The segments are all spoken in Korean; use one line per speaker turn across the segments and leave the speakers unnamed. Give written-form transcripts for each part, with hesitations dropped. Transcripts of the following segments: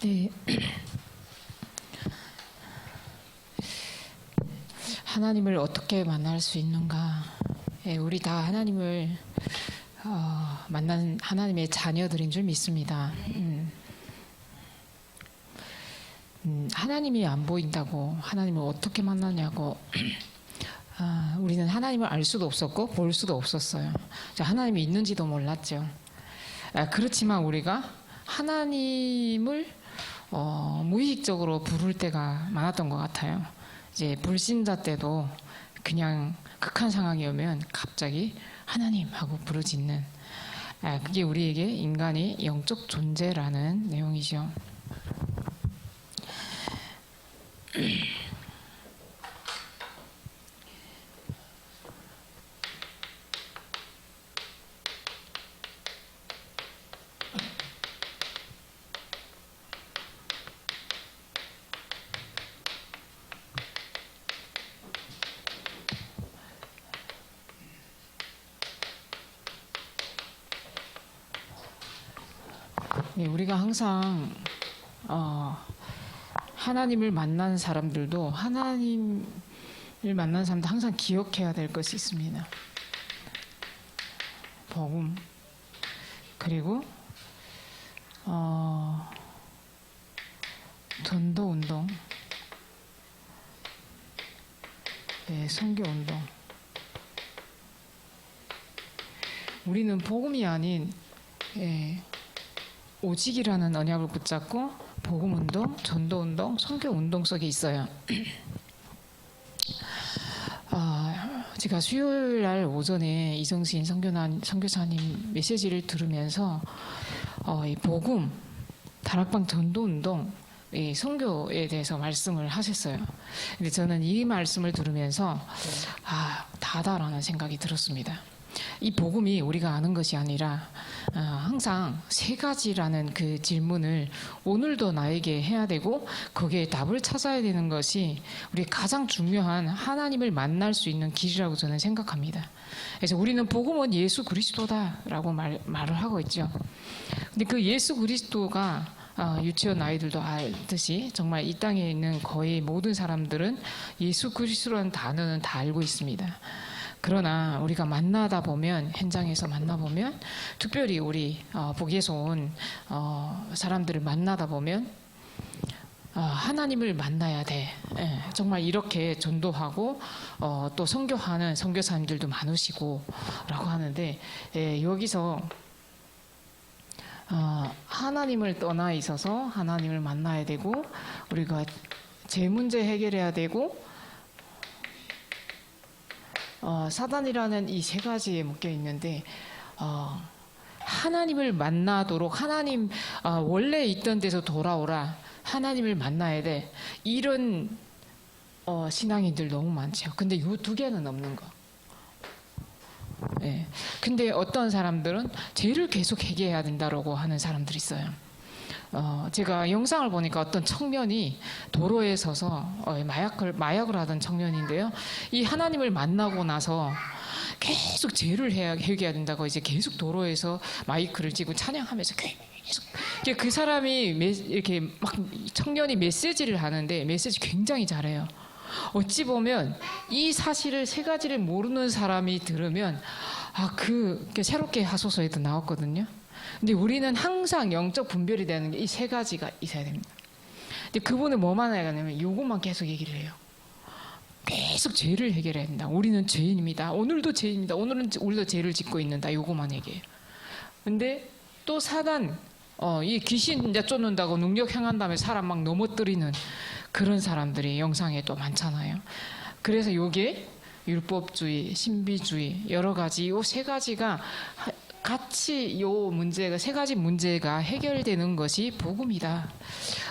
네. 하나님을 어떻게 만날 수 있는가? 예, 우리 다 하나님을 만난 하나님의 자녀들인 줄 믿습니다. 하나님이 안 보인다고 하나님을 어떻게 만나냐고 우리는 하나님을 알 수도 없었고 볼 수도 없었어요. 하나님이 있는지도 몰랐죠. 그렇지만 우리가 하나님을 무의식적으로 부를 때가 많았던 것 같아요. 이제 불신자 때도 그냥 극한 상황이 오면 갑자기 하나님 하고 부르짖는, 그게 우리에게 인간이 영적 존재라는 내용이죠. 우리가 항상 하나님을 만난 사람들도 하나님을 만난 사람도 항상 기억해야 될 것이 있습니다. 복음, 그리고 전도 운동, 선교 운동. 우리는 복음이 아닌 오직이라는 언약을 붙잡고 복음운동, 전도운동, 선교운동 속에 있어요. 제가 수요일날 오전에 이정신 선교사님 메시지를 들으면서 이 복음, 다락방 전도운동, 이 선교에 대해서 말씀을 하셨어요. 근데 저는 이 말씀을 들으면서 다다라는 생각이 들었습니다. 이 복음이 우리가 아는 것이 아니라 항상 세 가지라는 그 질문을 오늘도 나에게 해야 되고 거기에 답을 찾아야 되는 것이 우리 가장 중요한 하나님을 만날 수 있는 길이라고 저는 생각합니다. 그래서 우리는 복음은 예수 그리스도다라고 말을 하고 있죠. 근데 그 예수 그리스도가 유치원 아이들도 알듯이 정말 이 땅에 있는 거의 모든 사람들은 예수 그리스도라는 단어는 다 알고 있습니다. 그러나 우리가 만나다 보면, 현장에서 만나보면, 특별히 우리 북에서 온 사람들을 만나다 보면 하나님을 만나야 돼. 정말 이렇게 전도하고 또 선교하는 선교사님들도 많으시고 라고 하는데, 여기서 하나님을 떠나 있어서 하나님을 만나야 되고, 우리가 제 문제 해결해야 되고, 사단이라는 이 세 가지에 묶여 있는데, 하나님을 만나도록, 하나님 원래 있던 데서 돌아오라, 하나님을 만나야 돼, 이런 신앙인들 너무 많죠. 근데 이 두 개는 없는 거. 근데 어떤 사람들은 죄를 계속 해결해야 된다고 하는 사람들이 있어요. 제가 영상을 보니까 어떤 청년이 도로에 서서 마약을 하던 청년인데요. 이 하나님을 만나고 나서 계속 죄를 해결해야 된다고 이제 계속 도로에서 마이크를 쥐고 찬양하면서 계속 그 사람이 이렇게 막 청년이 메시지를 하는데 메시지 굉장히 잘해요. 어찌 보면 이 사실을 세 가지를 모르는 사람이 들으면 새롭게 하소서에도 나왔거든요. 근데 우리는 항상 영적 분별이 되는 게 이 세 가지가 있어야 됩니다. 근데 그분은 뭐만 해가냐면 이것만 계속 얘기를 해요. 계속 죄를 해결해야 된다. 우리는 죄인입니다. 오늘도 죄인입니다. 오늘은 우리도 죄를 짓고 있는다. 이것만 얘기해요. 근데 또 사단, 이 귀신 이제 쫓는다고 능력 행한다며 사람 막 넘어뜨리는 그런 사람들이 영상에 또 많잖아요. 그래서 이게 율법주의, 신비주의, 여러 가지 이 세 가지가 같이 세 가지 문제가 해결되는 것이 복음이다.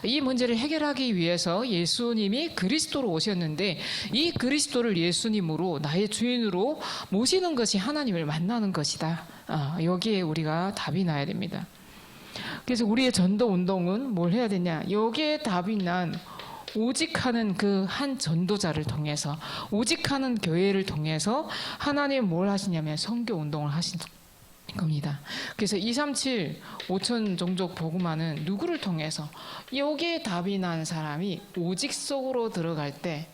이 문제를 해결하기 위해서 예수님이 그리스도로 오셨는데, 이 그리스도를 예수님으로 나의 주인으로 모시는 것이 하나님을 만나는 것이다. 여기에 우리가 답이 나야 됩니다. 그래서 우리의 전도 운동은 뭘 해야 되냐? 여기에 답이 난 오직하는 그 한 전도자를 통해서, 오직하는 교회를 통해서 하나님 뭘 하시냐면 선교 운동을 하신다. 겁니다. 그래서 237 5천 종족 복음화는 누구를 통해서 여기에 답이 난 사람이 오직 속으로 들어갈 때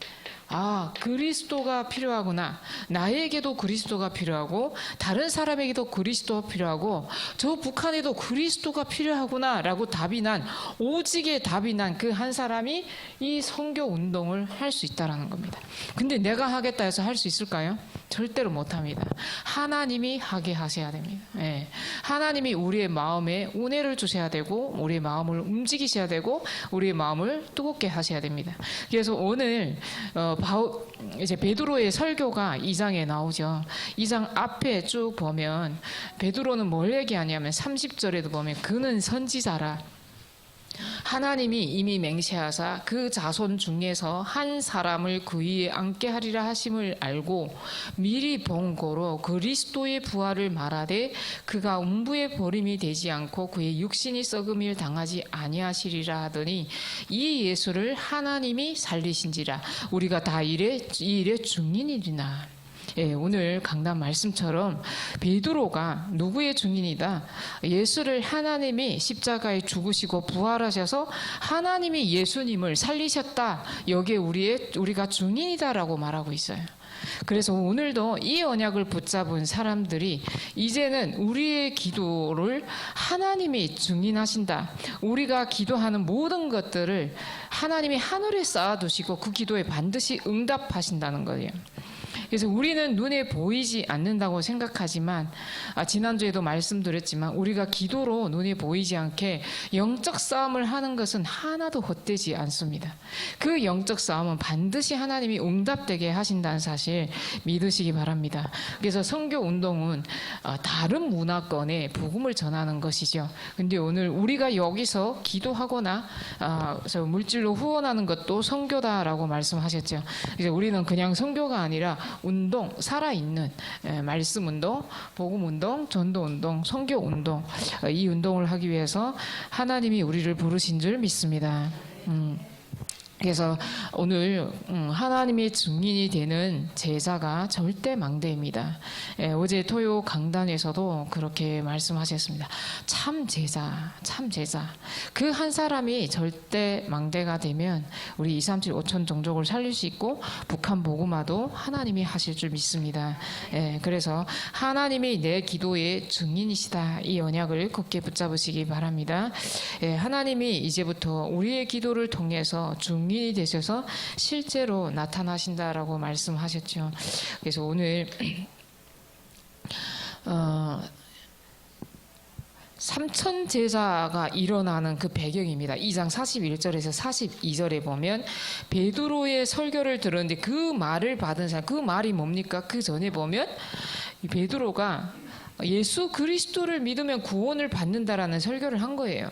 그리스도가 필요하구나. 나에게도 그리스도가 필요하고 다른 사람에게도 그리스도가 필요하고 저 북한에도 그리스도가 필요하구나 라고 답이 난, 오직의 답이 난 그 한 사람이 이 선교 운동을 할 수 있다는 겁니다. 근데 내가 하겠다 해서 할 수 있을까요? 절대로 못합니다. 하나님이 하게 하셔야 됩니다. 하나님이 우리의 마음에 은혜를 주셔야 되고 우리의 마음을 움직이셔야 되고 우리의 마음을 뜨겁게 하셔야 됩니다. 그래서 오늘 이제 베드로의 설교가 2장에 나오죠. 2장 앞에 쭉 보면 베드로는 뭘 얘기하냐면 30절에도 보면 그는 선지자라 하나님이 이미 맹세하사 그 자손 중에서 한 사람을 그 위에 앉게 하리라 하심을 알고 미리 본 고로 그리스도의 부활을 말하되 그가 음부의 버림이 되지 않고 그의 육신이 썩음을 당하지 아니하시리라 하더니 이 예수를 하나님이 살리신지라 우리가 다 이 일의 증인이리나. 오늘 강단 말씀처럼 베드로가 누구의 증인이다? 예수를 하나님이 십자가에 죽으시고 부활하셔서 하나님이 예수님을 살리셨다. 여기에 우리가 증인이다라고 말하고 있어요. 그래서 오늘도 이 언약을 붙잡은 사람들이 이제는 우리의 기도를 하나님이 증인하신다. 우리가 기도하는 모든 것들을 하나님이 하늘에 쌓아두시고 그 기도에 반드시 응답하신다는 거예요. 그래서 우리는 눈에 보이지 않는다고 생각하지만 지난주에도 말씀드렸지만 우리가 기도로 눈에 보이지 않게 영적 싸움을 하는 것은 하나도 헛되지 않습니다. 그 영적 싸움은 반드시 하나님이 응답되게 하신다는 사실 믿으시기 바랍니다. 그래서 선교 운동은 다른 문화권에 복음을 전하는 것이죠. 근데 오늘 우리가 여기서 기도하거나 물질로 후원하는 것도 선교다라고 말씀하셨죠. 그래서 우리는 그냥 선교가 아니라 운동, 살아있는 말씀 운동, 복음 운동, 전도 운동, 선교 운동, 이 운동을 하기 위해서 하나님이 우리를 부르신 줄 믿습니다. 그래서 오늘 하나님의 증인이 되는 제자가 절대 망대입니다. 어제 토요 강단에서도 그렇게 말씀하셨습니다. 참 제자, 참 제자. 그 한 사람이 절대 망대가 되면 우리 237 5천 종족을 살릴 수 있고 북한 복음화도 하나님이 하실 줄 믿습니다. 그래서 하나님이 내 기도의 증인이시다. 이 언약을 굳게 붙잡으시기 바랍니다. 하나님이 이제부터 우리의 기도를 통해서 증인이 되셔서 실제로 나타나신다라고 말씀하셨죠. 그래서 오늘 삼천 제자가 일어나는 그 배경입니다. 2장 41절에서 42절에 보면 베드로의 설교를 들었는데 그 말을 받은 사람, 그 말이 뭡니까? 그 전에 보면 베드로가 예수 그리스도를 믿으면 구원을 받는다라는 설교를 한 거예요.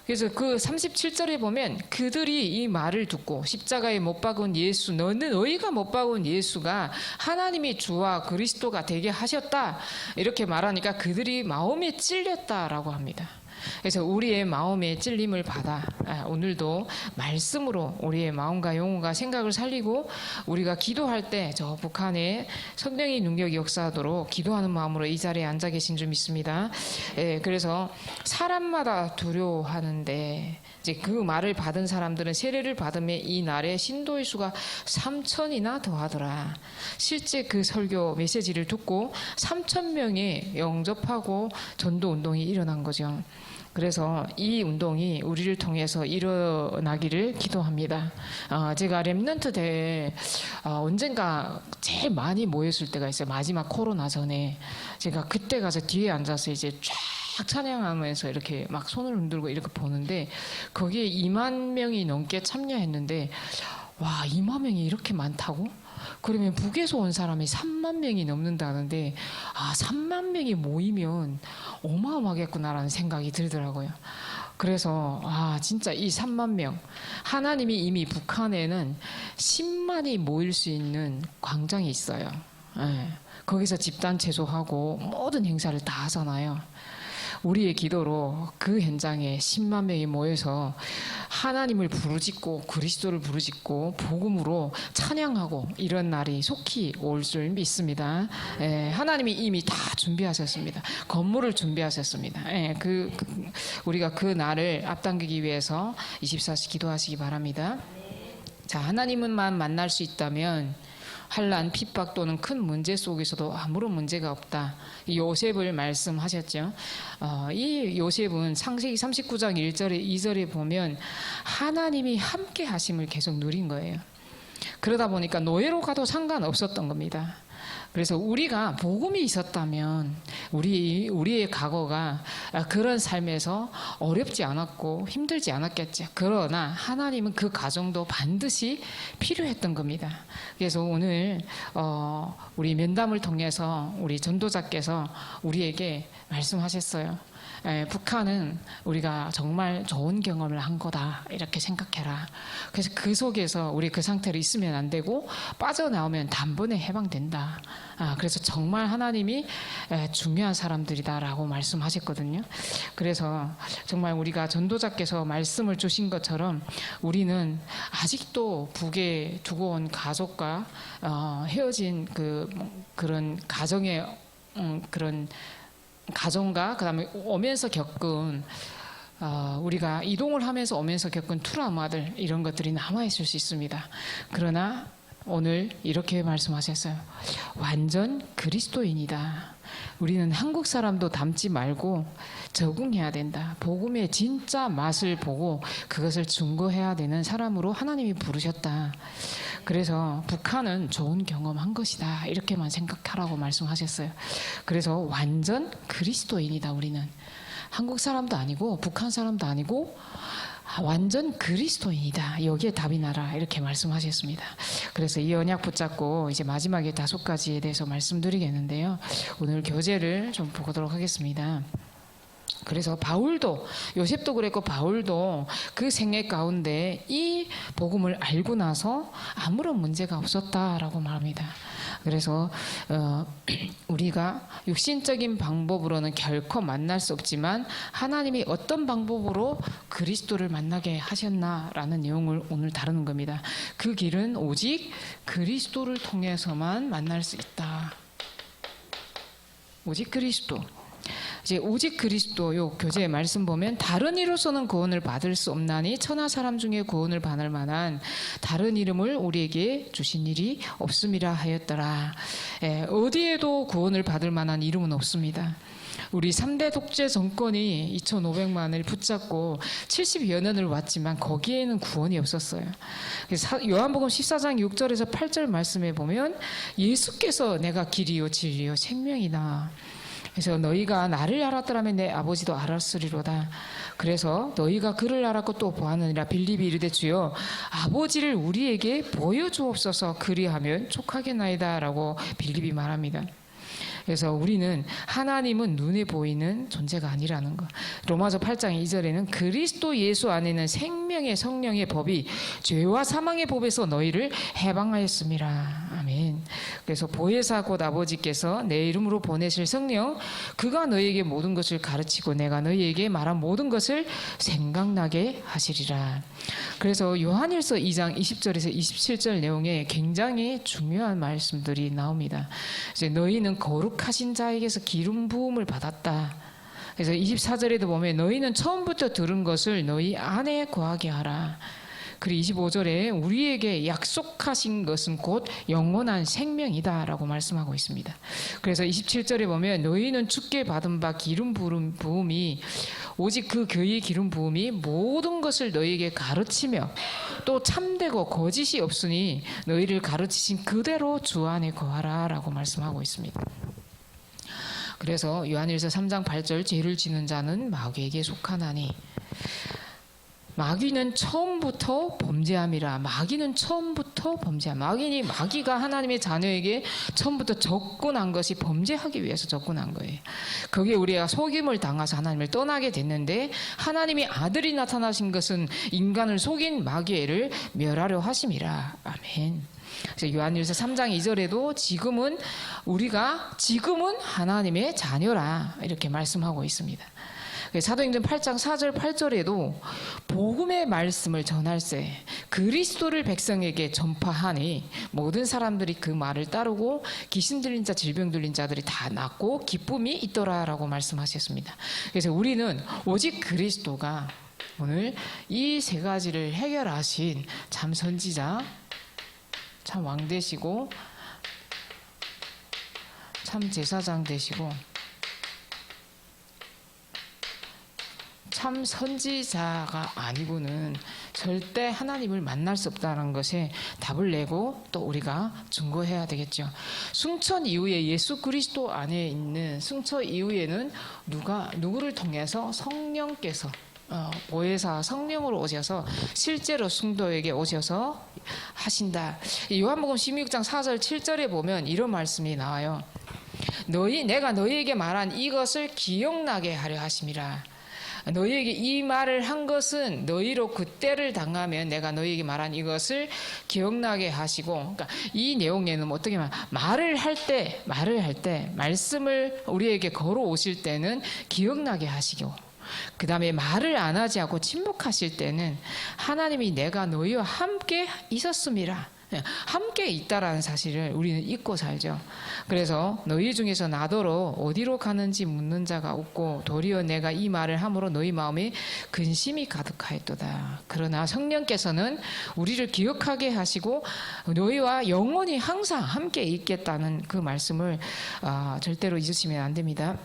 그래서 그 37절에 보면 그들이 이 말을 듣고 십자가에 못 박은 예수, 너희가 못 박은 예수가 하나님이 주와 그리스도가 되게 하셨다 이렇게 말하니까 그들이 마음에 찔렸다라고 합니다. 그래서 우리의 마음의 찔림을 받아 오늘도 말씀으로 우리의 마음과 영혼과 생각을 살리고 우리가 기도할 때 저 북한에 성령의 능력이 역사하도록 기도하는 마음으로 이 자리에 앉아 계신 줄 믿습니다. 그래서 사람마다 두려워하는데 이제 그 말을 받은 사람들은 세례를 받음에 이 날에 신도의 수가 3천이나 더하더라. 실제 그 설교 메시지를 듣고 3천 명이 영접하고 전도 운동이 일어난 거죠. 그래서 이 운동이 우리를 통해서 일어나기를 기도합니다. 제가 렘넌트 대회 언젠가 제일 많이 모였을 때가 있어요. 마지막 코로나 전에 제가 그때 가서 뒤에 앉아서 이제 쫙 찬양하면서 이렇게 막 손을 흔들고 이렇게 보는데 거기에 2만 명이 넘게 참여했는데 와 2만 명이 이렇게 많다고? 그러면 북에서 온 사람이 3만 명이 넘는다는데 3만 명이 모이면 어마어마하겠구나라는 생각이 들더라고요. 그래서 진짜 이 3만 명 하나님이 이미 북한에는 10만이 모일 수 있는 광장이 있어요. 거기서 집단 체조하고 모든 행사를 다 하잖아요. 우리의 기도로 그 현장에 10만 명이 모여서 하나님을 부르짖고 그리스도를 부르짖고 복음으로 찬양하고 이런 날이 속히 올 줄 믿습니다. 하나님이 이미 다 준비하셨습니다. 건물을 준비하셨습니다. 우리가 그 날을 앞당기기 위해서 24시 기도하시기 바랍니다. 자, 하나님만 만날 수 있다면 환난, 핍박 또는 큰 문제 속에서도 아무런 문제가 없다. 이 요셉을 말씀하셨죠. 이 요셉은 창세기 39장 1절에 2절에 보면 하나님이 함께 하심을 계속 누린 거예요. 그러다 보니까 노예로 가도 상관없었던 겁니다. 그래서 우리가 복음이 있었다면 우리의 과거가 그런 삶에서 어렵지 않았고 힘들지 않았겠죠. 그러나 하나님은 그 과정도 반드시 필요했던 겁니다. 그래서 오늘 우리 면담을 통해서 우리 전도자께서 우리에게 말씀하셨어요. 북한은 우리가 정말 좋은 경험을 한 거다 이렇게 생각해라. 그래서 그 속에서 우리 그 상태로 있으면 안 되고 빠져나오면 단번에 해방된다. 그래서 정말 하나님이 중요한 사람들이다라고 말씀하셨거든요. 그래서 정말 우리가 전도자께서 말씀을 주신 것처럼 우리는 아직도 북에 두고 온 가족과 헤어진 그런 가정의 그런 가정과 그다음에 오면서 겪은 우리가 이동을 하면서 오면서 겪은 트라우마들 이런 것들이 남아있을 수 있습니다. 그러나 오늘 이렇게 말씀하셨어요. 완전 그리스도인이다. 우리는 한국 사람도 닮지 말고 적응해야 된다. 복음의 진짜 맛을 보고 그것을 증거해야 되는 사람으로 하나님이 부르셨다. 그래서 북한은 좋은 경험한 것이다. 이렇게만 생각하라고 말씀하셨어요. 그래서 완전 그리스도인이다. 우리는 한국 사람도 아니고 북한 사람도 아니고 완전 그리스도인이다. 여기에 답이 나라. 이렇게 말씀하셨습니다. 그래서 이 언약 붙잡고 이제 마지막에 5가지에 대해서 말씀드리겠는데요. 오늘 교재를 좀 보도록 하겠습니다. 그래서 바울도 요셉도 그랬고 바울도 그 생애 가운데 이 복음을 알고 나서 아무런 문제가 없었다라고 말합니다. 그래서 우리가 육신적인 방법으로는 결코 만날 수 없지만 하나님이 어떤 방법으로 그리스도를 만나게 하셨나라는 내용을 오늘 다루는 겁니다. 그 길은 오직 그리스도를 통해서만 만날 수 있다. 오직 그리스도. 이제 오직 그리스도 요 교재의 말씀 보면 다른 이로서는 구원을 받을 수 없나니 천하 사람 중에 구원을 받을 만한 다른 이름을 우리에게 주신 일이 없음이라 하였더라. 어디에도 구원을 받을 만한 이름은 없습니다. 우리 3대 독재 정권이 2,500만을 붙잡고 70여 년을 왔지만 거기에는 구원이 없었어요. 요한복음 14장 6절에서 8절 말씀에 보면 예수께서 내가 길이요 진리요 생명이다. 그래서 너희가 나를 알았더라면 내 아버지도 알았으리로다. 그래서 너희가 그를 알았고 또 보았느니라. 빌립이 이르되 주여 아버지를 우리에게 보여주옵소서. 그리하면 족하겠나이다 라고 빌립이 말합니다. 그래서 우리는 하나님은 눈에 보이는 존재가 아니라는 것. 로마서 8장 2절에는 그리스도 예수 안에는 생명의 성령의 법이 죄와 사망의 법에서 너희를 해방하였음이라. 아멘. 그래서 보혜사 곧 아버지께서 내 이름으로 보내실 성령 그가 너희에게 모든 것을 가르치고 내가 너희에게 말한 모든 것을 생각나게 하시리라. 그래서 요한일서 2장 20절에서 27절 내용에 굉장히 중요한 말씀들이 나옵니다. 이제 너희는 거룩하신 자에게서 기름 부음을 받았다. 그래서 24절에도 보면 너희는 처음부터 들은 것을 너희 안에 거하게 하라. 그리고 25절에 우리에게 약속하신 것은 곧 영원한 생명이다 라고 말씀하고 있습니다. 그래서 27절에 보면 너희는 주께 받은 바 기름 부음이 오직 그 교회의 기름 부음이 모든 것을 너희에게 가르치며 또 참되고 거짓이 없으니 너희를 가르치신 그대로 주 안에 거하라 라고 말씀하고 있습니다. 그래서 요한일서 3장 8절 죄를 지는 자는 마귀에게 속하나니 마귀는 처음부터 범죄함이라. 마귀는 처음부터 범죄함. 마귀가 하나님의 자녀에게 처음부터 접근한 것이 범죄하기 위해서 접근한 거예요. 거기에 우리가 속임을 당해서 하나님을 떠나게 됐는데 하나님이 아들이 나타나신 것은 인간을 속인 마귀를 멸하려 하심이라. 아멘. 그래서 요한일서 3장 2절에도 지금은 하나님의 자녀라 이렇게 말씀하고 있습니다. 사도행전 8장 4절 8절에도 복음의 말씀을 전할세 그리스도를 백성에게 전파하니 모든 사람들이 그 말을 따르고 귀신 들린 자 질병 들린 자들이 다 낫고 기쁨이 있더라라고 말씀하셨습니다. 그래서 우리는 오직 그리스도가 오늘 이 세 가지를 해결하신 참 선지자, 참 왕 되시고 참 제사장 되시고 참 선지자가 아니고는 절대 하나님을 만날 수 없다는 것에 답을 내고 또 우리가 증거해야 되겠죠. 승천 이후에 예수 그리스도 안에 있는 승천 이후에는 누구를 통해서 성령께서 보혜사 성령으로 오셔서 실제로 성도에게 오셔서 하신다. 요한복음 16장 4절 7절에 보면 이런 말씀이 나와요. 내가 너희에게 말한 이것을 기억나게 하려 하심이라. 너희에게 이 말을 한 것은 너희로 그때를 당하면 내가 너희에게 말한 이것을 기억나게 하시고, 그러니까 이 내용에는 어떻게 말을 할 때 말씀을 우리에게 걸어오실 때는 기억나게 하시고, 그 다음에 말을 안 하지 않고 침묵하실 때는 하나님이 내가 너희와 함께 있었음이라, 함께 있다라는 사실을 우리는 잊고 살죠. 그래서 너희 중에서 나더러 어디로 가는지 묻는 자가 없고 도리어 내가 이 말을 함으로 너희 마음에 근심이 가득하였도다. 그러나 성령께서는 우리를 기억하게 하시고 너희와 영원히 항상 함께 있겠다는 그 말씀을 절대로 잊으시면 안 됩니다.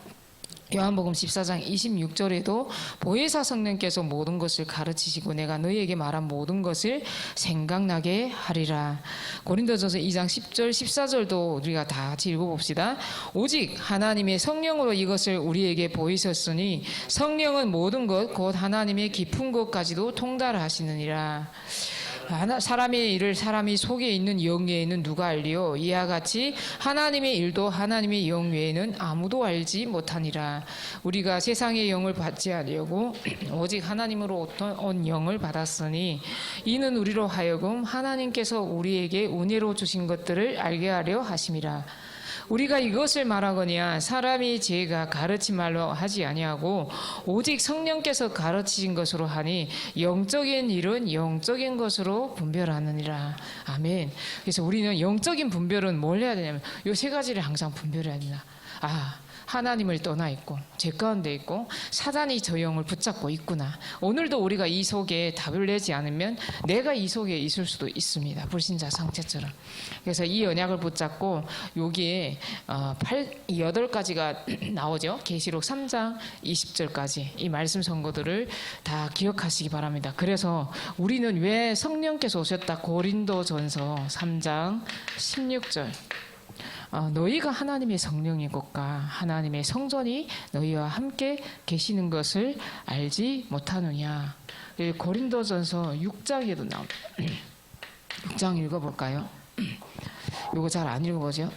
요한복음 14장 26절에도 보혜사 성령께서 모든 것을 가르치시고 내가 너희에게 말한 모든 것을 생각나게 하리라. 고린도전서 2장 10절 14절도 우리가 다 같이 읽어봅시다. 오직 하나님의 성령으로 이것을 우리에게 보이셨으니 성령은 모든 것 곧 하나님의 깊은 것까지도 통달하시느니라. 사람의 일을 사람이 속에 있는 영 외에는 누가 알리요? 이와 같이 하나님의 일도 하나님의 영 외에는 아무도 알지 못하니라. 우리가 세상의 영을 받지 않으려고 오직 하나님으로 온 영을 받았으니 이는 우리로 하여금 하나님께서 우리에게 은혜로 주신 것들을 알게 하려 하심이라. 우리가 이것을 말하거니와 사람이 제가 가르친 말로 하지 아니하고 오직 성령께서 가르치신 것으로 하니 영적인 일은 영적인 것으로 분별하느니라. 아멘. 그래서 우리는 영적인 분별은 뭘 해야 되냐면 이 세 가지를 항상 분별해야 된다. 하나님을 떠나 있고 죄 가운데 있고 사단이 저 영을 붙잡고 있구나. 오늘도 우리가 이 속에 답을 내지 않으면 내가 이 속에 있을 수도 있습니다. 불신자 상태처럼. 그래서 이 언약을 붙잡고 여기에 8가지가 나오죠. 계시록 3장 20절까지 이 말씀 선고들을 다 기억하시기 바랍니다. 그래서 우리는 왜 성령께서 오셨다. 고린도전서 3장 16절 너희가 하나님의 성령인 것과 하나님의 성전이 너희와 함께 계시는 것을 알지 못하느냐. 고린도전서 6장에도 나옵니다. 6장 읽어볼까요? 이거 잘 안 읽어보죠?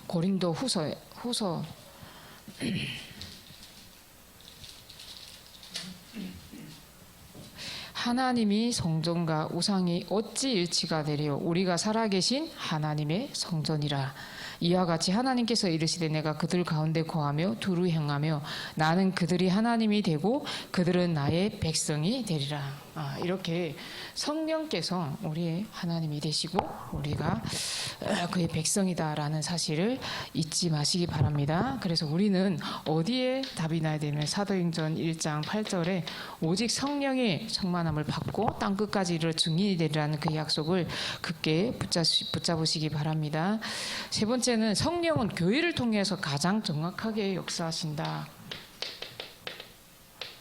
고린도 후서 하나님이 성전과 우상이 어찌 일치가 되리요? 우리가 살아계신 하나님의 성전이라. 이와 같이 하나님께서 이르시되 내가 그들 가운데 거하며 두루 행하며 나는 그들이 하나님이 되고 그들은 나의 백성이 되리라. 이렇게 성령께서 우리의 하나님이 되시고 우리가 그의 백성이다라는 사실을 잊지 마시기 바랍니다. 그래서 우리는 어디에 답이 나야 되면 사도행전 1장 8절에 오직 성령의 충만함을 받고 땅끝까지 이르러 증인이 되리라는 그 약속을 굳게 붙잡으시기 바랍니다. 세 번째는 성령은 교회를 통해서 가장 정확하게 역사하신다.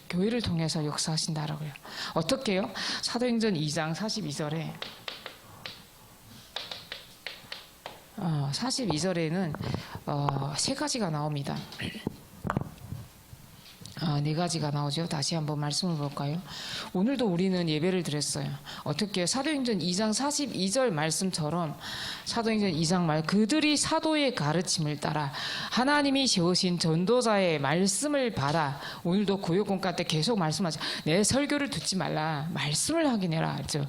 교회를 통해서 역사하신다라고요. 어떻게요? 사도행전 2장 42절에 42절에는 세 가지가 나옵니다. 네 가지가 나오죠. 다시 한번 말씀을 볼까요? 오늘도 우리는 예배를 드렸어요. 어떻게 사도행전 2장 42절 말씀처럼 사도행전 2장 말 그들이 사도의 가르침을 따라 하나님이 세우신 전도자의 말씀을 받아 오늘도 구역공과 때 계속 말씀하죠. 내 설교를 듣지 말라. 말씀을 확인해라. 하죠.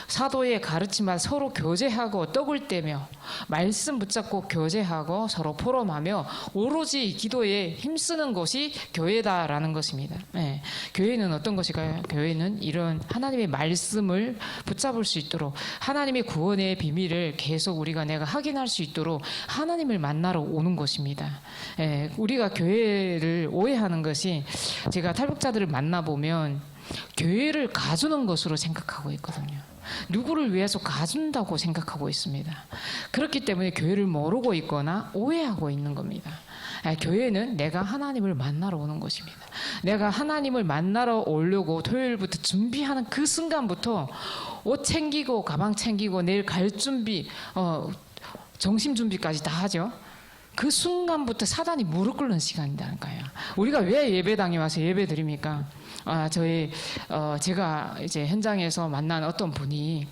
사도의 가르침만 서로 교제하고 떡을 떼며 말씀 붙잡고 교제하고 서로 포럼하며 오로지 기도에 힘쓰는 것이 교회다라는 것입니다. 네. 교회는 어떤 것일까요? 교회는 이런 하나님의 말씀을 붙잡을 수 있도록 하나님의 구원의 비밀을 계속 내가 확인할 수 있도록 하나님을 만나러 오는 것입니다. 네. 우리가 교회를 오해하는 것이 제가 탈북자들을 만나보면 교회를 가주는 것으로 생각하고 있거든요. 누구를 위해서 가준다고 생각하고 있습니다. 그렇기 때문에 교회를 모르고 있거나 오해하고 있는 겁니다. 교회는 내가 하나님을 만나러 오는 것입니다. 내가 하나님을 만나러 오려고 토요일부터 준비하는 그 순간부터 옷 챙기고 가방 챙기고 내일 갈 준비 점심 준비까지 다 하죠. 그 순간부터 사단이 무릎 꿇는 시간이라니까요. 우리가 왜 예배당에 와서 예배 드립니까? 제가 이제 현장에서 만난 어떤 분이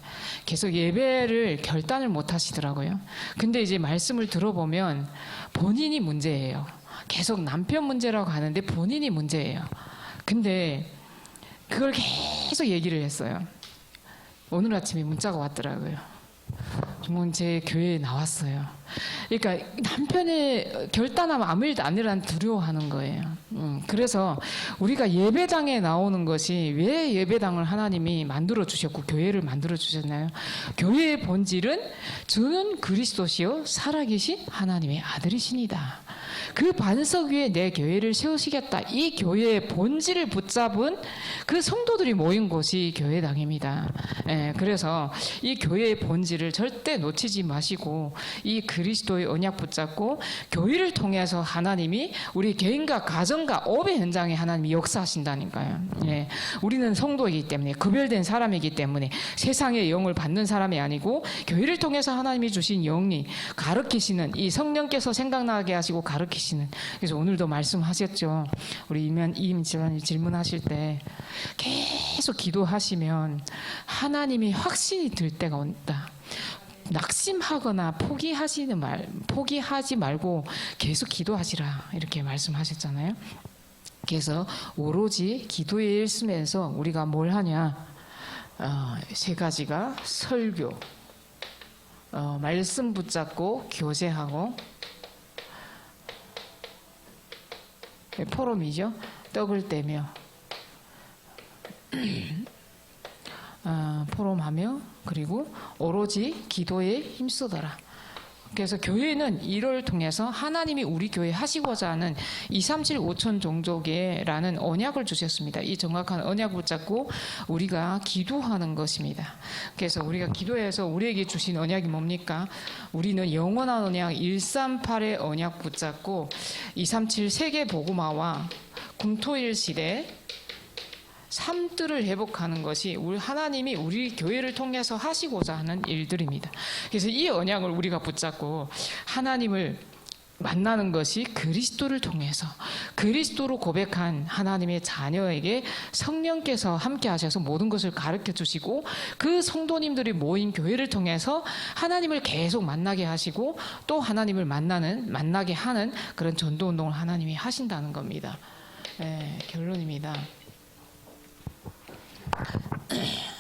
계속 예배를 결단을 못 하시더라고요. 근데 이제 말씀을 들어보면 본인이 문제예요. 계속 남편 문제라고 하는데 본인이 문제예요. 근데 그걸 계속 얘기를 했어요. 오늘 아침에 문자가 왔더라고요. 제 교회에 나왔어요. 그러니까 남편의 결단하면 아무 일도 안 일어나는 두려워하는 거예요. 그래서 우리가 예배당에 나오는 것이 왜 예배당을 하나님이 만들어 주셨고 교회를 만들어 주셨나요? 교회의 본질은 주는 그리스도시요 살아계신 하나님의 아들이시니다. 그 반석 위에 내 교회를 세우시겠다. 이 교회의 본질을 붙잡은 그 성도들이 모인 곳이 교회당입니다. 그래서 이 교회의 본질을 절대 놓치지 마시고 이 그리스도의 언약 붙잡고 교회를 통해서 하나님이 우리 개인과 가정과 업의 현장에 하나님이 역사하신다니까요. 우리는 성도이기 때문에 구별된 사람이기 때문에 세상의 영을 받는 사람이 아니고 교회를 통해서 하나님이 주신 영이 가르치시는 이 성령께서 생각나게 하시고 가르치시는. 그래서 오늘도 말씀하셨죠. 우리 이임 집사님 질문하실 때 계속 기도하시면 하나님이 확신이 들 때가 온다. 낙심하거나 포기하지 말고 계속 기도하시라 이렇게 말씀하셨잖아요. 그래서 오로지 기도에 일쓰면서 우리가 뭘 하냐? 세 가지가 설교, 말씀 붙잡고 교제하고 포럼이죠. 떡을 떼며 포럼하며 그리고 오로지 기도에 힘쓰더라. 그래서 교회는 이를 통해서 하나님이 우리 교회 하시고자 하는 237 5천 종족에라는 언약을 주셨습니다. 이 정확한 언약을 붙잡고 우리가 기도하는 것입니다. 그래서 우리가 기도해서 우리에게 주신 언약이 뭡니까? 우리는 영원한 언약 138의 언약 붙잡고 237 세계 복음화와 금토일 시대 삶들을 회복하는 것이 우리 하나님이 우리 교회를 통해서 하시고자 하는 일들입니다. 그래서 이 언약을 우리가 붙잡고 하나님을 만나는 것이 그리스도를 통해서 그리스도로 고백한 하나님의 자녀에게 성령께서 함께 하셔서 모든 것을 가르쳐 주시고 그 성도님들이 모인 교회를 통해서 하나님을 계속 만나게 하시고 또 하나님을 만나게 하는 그런 전도운동을 하나님이 하신다는 겁니다. 결론입니다.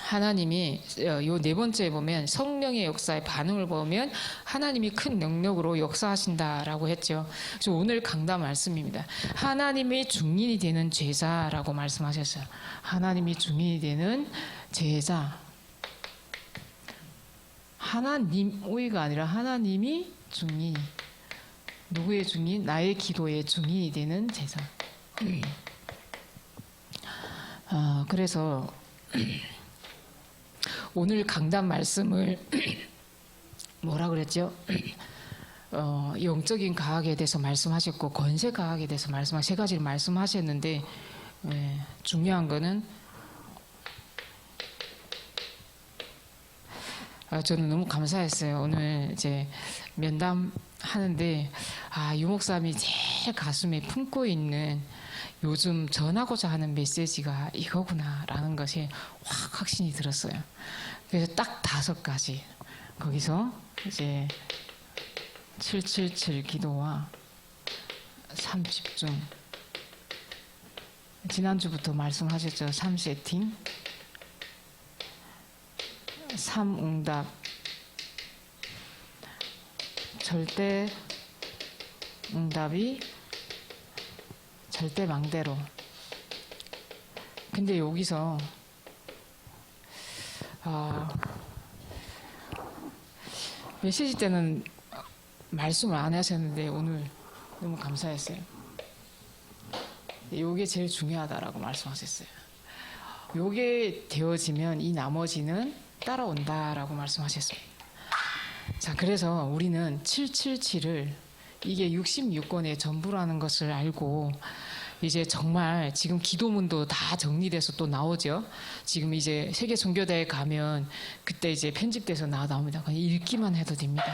하나님이 요 네 번째에 보면 성령의 역사의 반응을 보면 하나님이 큰 능력으로 역사하신다라고 했죠. 그래서 오늘 강단 말씀입니다. 하나님의 증인이 되는 제자라고 말씀하셨어요. 하나님이 증인이 되는 제자. 하나님의가 아니라 하나님이 증인. 누구의 증인? 나의 기도의 증인이 되는 제자. 그래서 오늘 강단 말씀을 뭐라 그랬죠? 영적인 과학에 대해서 말씀하셨고 권세 과학에 대해서 세 가지를 말씀하셨는데 중요한 거는 저는 너무 감사했어요. 오늘 이제 면담 하는데 유 목사님이 제일 가슴에 품고 있는 요즘 전하고자 하는 메시지가 이거구나라는 것이 확 확신이 들었어요. 그래서 딱 5가지 거기서 이제 777 기도와 3집중, 지난주부터 말씀하셨죠. 3세팅, 3응답, 절대 응답이 절대 망대로. 근데 여기서 메시지 때는 말씀을 안 하셨는데 오늘 너무 감사했어요. 이게 제일 중요하다라고 말씀하셨어요. 이게 되어지면 이 나머지는 따라온다라고 말씀하셨습니다. 자, 그래서 우리는 777을 이게 66권의 전부라는 것을 알고 이제 정말 지금 기도문도 다 정리돼서 또 나오죠. 지금 이제 세계 선교대에 가면 그때 이제 편집돼서 나옵니다. 그냥 읽기만 해도 됩니다.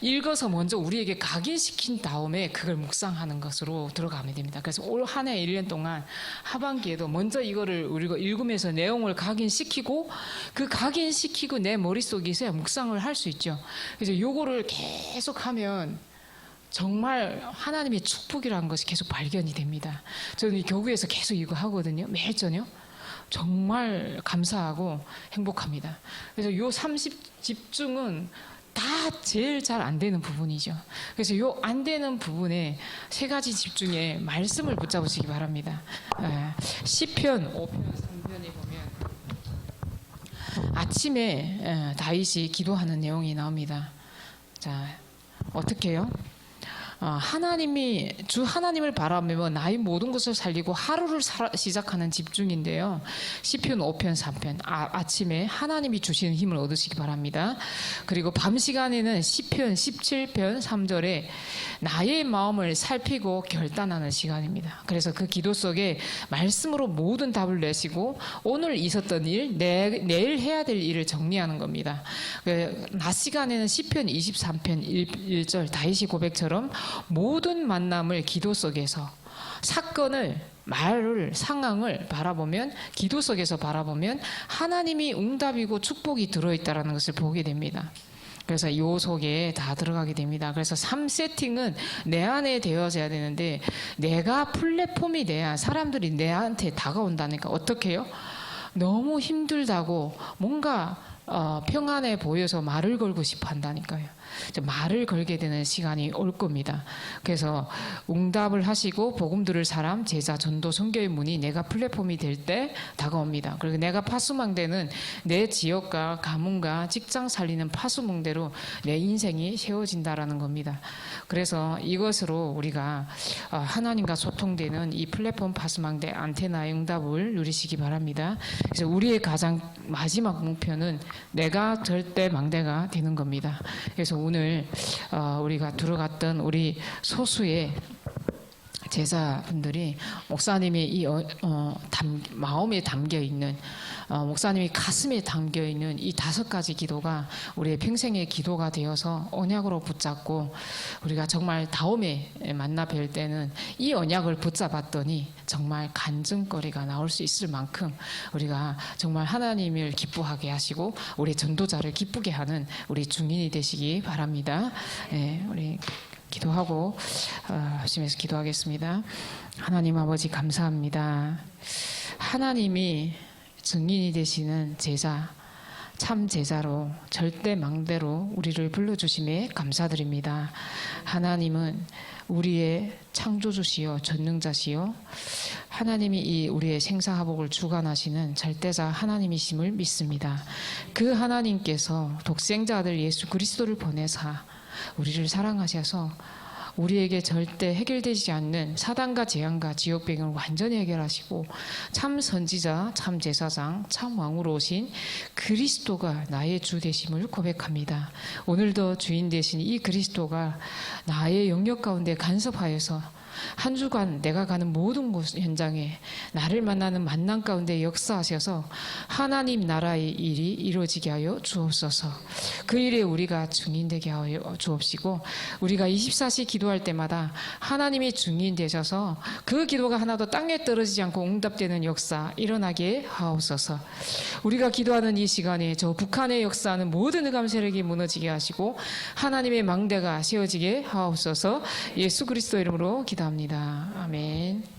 읽어서 먼저 우리에게 각인시킨 다음에 그걸 묵상하는 것으로 들어가면 됩니다. 그래서 올 한 해 1년 동안 하반기에도 먼저 이거를 우리가 읽으면서 내용을 각인시키고 그 각인시키고 내 머릿속에 있어야 묵상을 할 수 있죠. 그래서 요거를 계속하면 정말 하나님의 축복이라는 것이 계속 발견이 됩니다. 저는 이 교구에서 계속 이거 하거든요. 매일 저녁. 정말 감사하고 행복합니다. 그래서 요 30집중은 다 제일 잘 안 되는 부분이죠. 그래서 요 안 되는 부분에 3가지 집중에 말씀을 붙잡으시기 바랍니다. 시편 5편 3편에 보면 아침에 다윗이 기도하는 내용이 나옵니다. 자, 어떻게 해요? 주 하나님을 바라보며 나의 모든 것을 살리고 하루를 시작하는 집중인데요. 시편 5편 3편 아침에 하나님이 주시는 힘을 얻으시기 바랍니다. 그리고 밤 시간에는 시편 17편 3절에 나의 마음을 살피고 결단하는 시간입니다. 그래서 그 기도 속에 말씀으로 모든 답을 내시고 오늘 있었던 일, 내일 해야 될 일을 정리하는 겁니다. 낮 시간에는 시편 23편 1절 다윗이 고백처럼 모든 만남을 기도 속에서 사건을 말을 상황을 바라보면 기도 속에서 바라보면 하나님이 응답이고 축복이 들어있다는 것을 보게 됩니다. 그래서 요 속에 다 들어가게 됩니다. 그래서 3세팅은 내 안에 되어져야 되는데 내가 플랫폼이 돼야 사람들이 내한테 다가온다니까. 어떻게 해요? 너무 힘들다고 뭔가 평안해 보여서 말을 걸고 싶어 한다니까요. 말을 걸게 되는 시간이 올 겁니다. 그래서 응답을 하시고 복음 들을 사람, 제자, 전도, 선교의 문이 내가 플랫폼이 될 때 다가옵니다. 그리고 내가 파수망대는 내 지역과 가문과 직장 살리는 파수망대로 내 인생이 세워진다라는 겁니다. 그래서 이것으로 우리가 하나님과 소통되는 이 플랫폼 파수망대 안테나의 응답을 누리시기 바랍니다. 그래서 우리의 가장 마지막 목표는 내가 절대 망대가 되는 겁니다. 그래서 오늘 우리가 들어갔던 우리 소수의 제자분들이 목사님의 이 마음에 담겨 있는 목사님이 가슴에 담겨 있는 이 5가지 기도가 우리의 평생의 기도가 되어서 언약으로 붙잡고 우리가 정말 다음에 만나 뵐 때는 이 언약을 붙잡았더니 정말 간증거리가 나올 수 있을 만큼 우리가 정말 하나님을 기뻐하게 하시고 우리 전도자를 기쁘게 하는 우리 중인이 되시기 바랍니다. 네, 우리 기도하고 하시면서 기도하겠습니다. 하나님 아버지 감사합니다. 하나님이 증인이 되시는 제자, 참 제자로 절대 망대로 우리를 불러주심에 감사드립니다. 하나님은 우리의 창조주시요 전능자시요 하나님이 이 우리의 생사화복을 주관하시는 절대자 하나님이심을 믿습니다. 그 하나님께서 독생자 아들 예수 그리스도를 보내사 우리를 사랑하셔서 우리에게 절대 해결되지 않는 사단과 재앙과 지옥 배경을 완전히 해결하시고 참 선지자, 참 제사장, 참 왕으로 오신 그리스도가 나의 주 되심을 고백합니다. 오늘도 주인 되신 이 그리스도가 나의 영역 가운데 간섭하여서 한 주간 내가 가는 모든 곳 현장에 나를 만나는 만남 가운데 역사하셔서 하나님 나라의 일이 이루어지게 하여 주옵소서. 그 일에 우리가 증인 되게 하여 주옵시고 우리가 24시 기도할 때마다 하나님이 증인 되셔서 그 기도가 하나도 땅에 떨어지지 않고 응답되는 역사 일어나게 하옵소서. 우리가 기도하는 이 시간에 저 북한에 역사하는 모든 흑암 세력이 무너지게 하시고 하나님의 망대가 세워지게 하옵소서. 예수 그리스도 이름으로 기도합니다. 아멘.